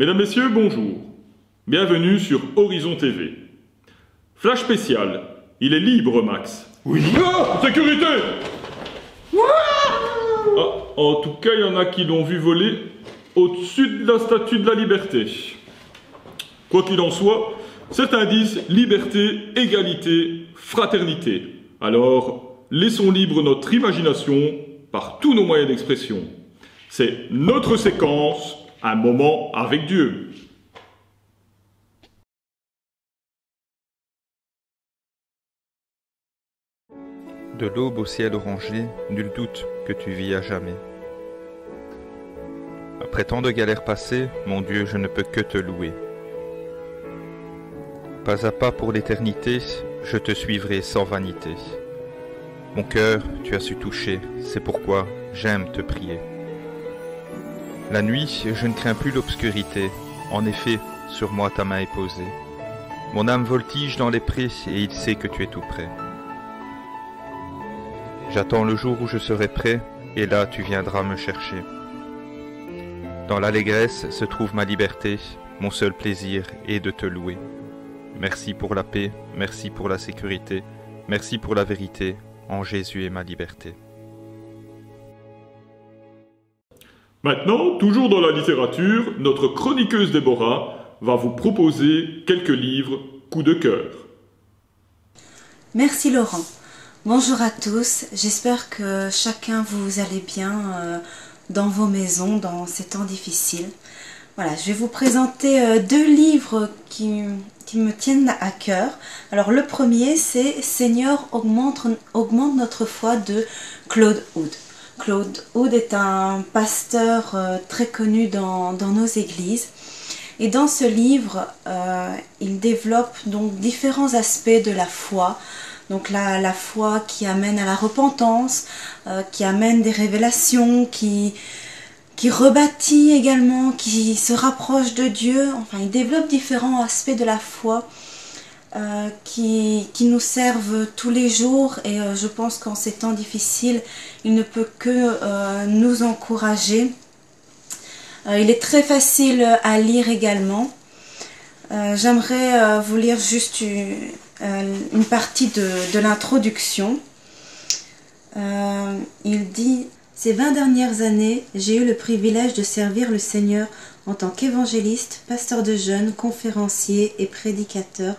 Mesdames, Messieurs, bonjour. Bienvenue sur Horizon TV. Flash spécial. Il est libre, Max. Oui. Ah, sécurité. En tout cas, il y en a qui l'ont vu voler au-dessus de la Statue de la Liberté. Quoi qu'il en soit, certains disent liberté, égalité, fraternité. Alors, laissons libre notre imagination par tous nos moyens d'expression. C'est notre séquence, un moment avec Dieu. De l'aube au ciel orangé, nul doute que tu vis à jamais. Après tant de galères passées, mon Dieu, je ne peux que te louer. Pas à pas pour l'éternité, je te suivrai sans vanité. Mon cœur, tu as su toucher, c'est pourquoi j'aime te prier. La nuit, je ne crains plus l'obscurité, en effet, sur moi ta main est posée. Mon âme voltige dans les prés et il sait que tu es tout près. J'attends le jour où je serai prêt, et là tu viendras me chercher. Dans l'allégresse se trouve ma liberté, mon seul plaisir est de te louer. Merci pour la paix, merci pour la sécurité, merci pour la vérité, en Jésus est ma liberté. Maintenant, toujours dans la littérature, notre chroniqueuse Déborah va vous proposer quelques livres coup de cœur. Merci Laurent. Bonjour à tous, j'espère que chacun vous allez bien dans vos maisons, dans ces temps difficiles. Voilà, je vais vous présenter deux livres qui me tiennent à cœur. Alors le premier c'est Seigneur augmente notre foi de Claude Hood. Claude Hood est un pasteur très connu dans nos églises. Et dans ce livre, il développe donc différents aspects de la foi. Donc la foi qui amène à la repentance, qui amène des révélations, qui rebâtit également, qui se rapproche de Dieu. Enfin, il développe différents aspects de la foi qui nous servent tous les jours. Et je pense qu'en ces temps difficiles, il ne peut que nous encourager. Il est très facile à lire également. J'aimerais vous lire juste une partie de l'introduction. Il dit: ces 20 dernières années, j'ai eu le privilège de servir le Seigneur en tant qu'évangéliste, pasteur de jeunes, conférencier et prédicateur,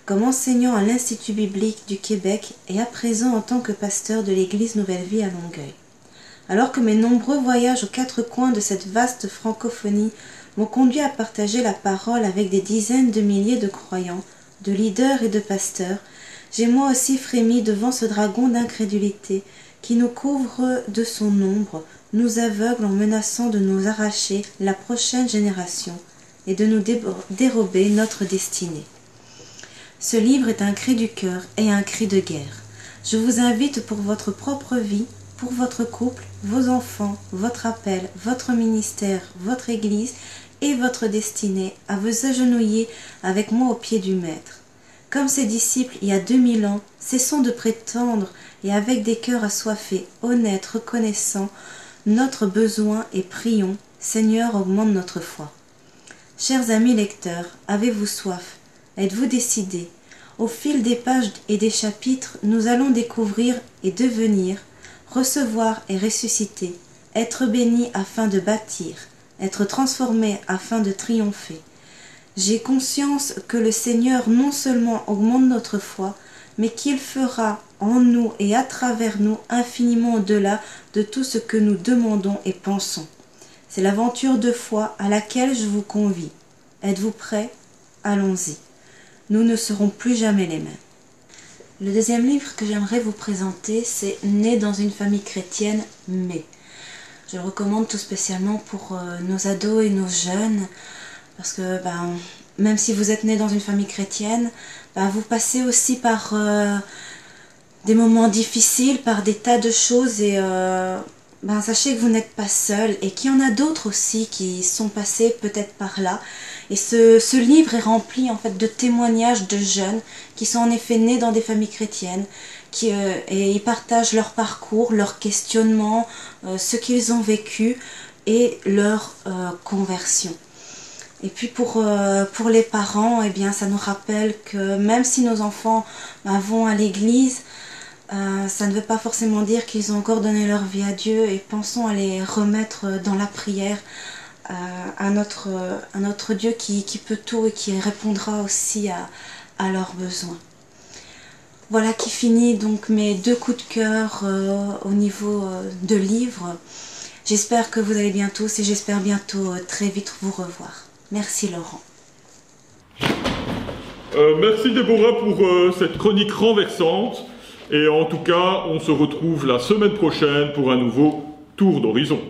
comme enseignant à l'Institut biblique du Québec et à présent en tant que pasteur de l'église Nouvelle Vie à Longueuil. Alors que mes nombreux voyages aux quatre coins de cette vaste francophonie m'ont conduit à partager la parole avec des dizaines de milliers de croyants, de leaders et de pasteurs, j'ai moi aussi frémi devant ce dragon d'incrédulité qui nous couvre de son ombre, nous aveugle en menaçant de nous arracher la prochaine génération et de nous dérober notre destinée. Ce livre est un cri du cœur et un cri de guerre. Je vous invite pour votre propre vie, pour votre couple, vos enfants, votre appel, votre ministère, votre église et votre destinée à vous agenouiller avec moi au pied du Maître. Comme ses disciples il y a 2000 ans, cessons de prétendre et avec des cœurs assoiffés, honnêtes, reconnaissants, notre besoin et prions, Seigneur, augmente notre foi. Chers amis lecteurs, avez-vous soif? Êtes-vous décidés? Au fil des pages et des chapitres, nous allons découvrir et devenir, recevoir et ressusciter, être bénis afin de bâtir, être transformés afin de triompher. J'ai conscience que le Seigneur non seulement augmente notre foi, mais qu'il fera en nous et à travers nous infiniment au-delà de tout ce que nous demandons et pensons. C'est l'aventure de foi à laquelle je vous convie. Êtes-vous prêts? Allons-y. Nous ne serons plus jamais les mêmes. Le deuxième livre que j'aimerais vous présenter, c'est Né dans une famille chrétienne, mais je le recommande tout spécialement pour nos ados et nos jeunes, parce que même si vous êtes né dans une famille chrétienne, vous passez aussi par des moments difficiles, par des tas de choses, et sachez que vous n'êtes pas seul et qu'il y en a d'autres aussi qui sont passés peut-être par là. Et ce livre est rempli en fait de témoignages de jeunes qui sont en effet nés dans des familles chrétiennes, et ils partagent leur parcours, leurs questionnements, ce qu'ils ont vécu et leur conversion. Et puis pour les parents, eh bien, ça nous rappelle que même si nos enfants vont à l'église, ça ne veut pas forcément dire qu'ils ont encore donné leur vie à Dieu, et pensons à les remettre dans la prière, à notre Dieu qui peut tout et qui répondra aussi à leurs besoins. Voilà qui finit donc mes 2 coups de cœur au niveau de livres. J'espère que vous allez bien tous et j'espère bientôt très vite vous revoir. Merci Laurent. Merci Déborah pour cette chronique renversante. Et en tout cas, on se retrouve la semaine prochaine pour un nouveau tour d'horizon.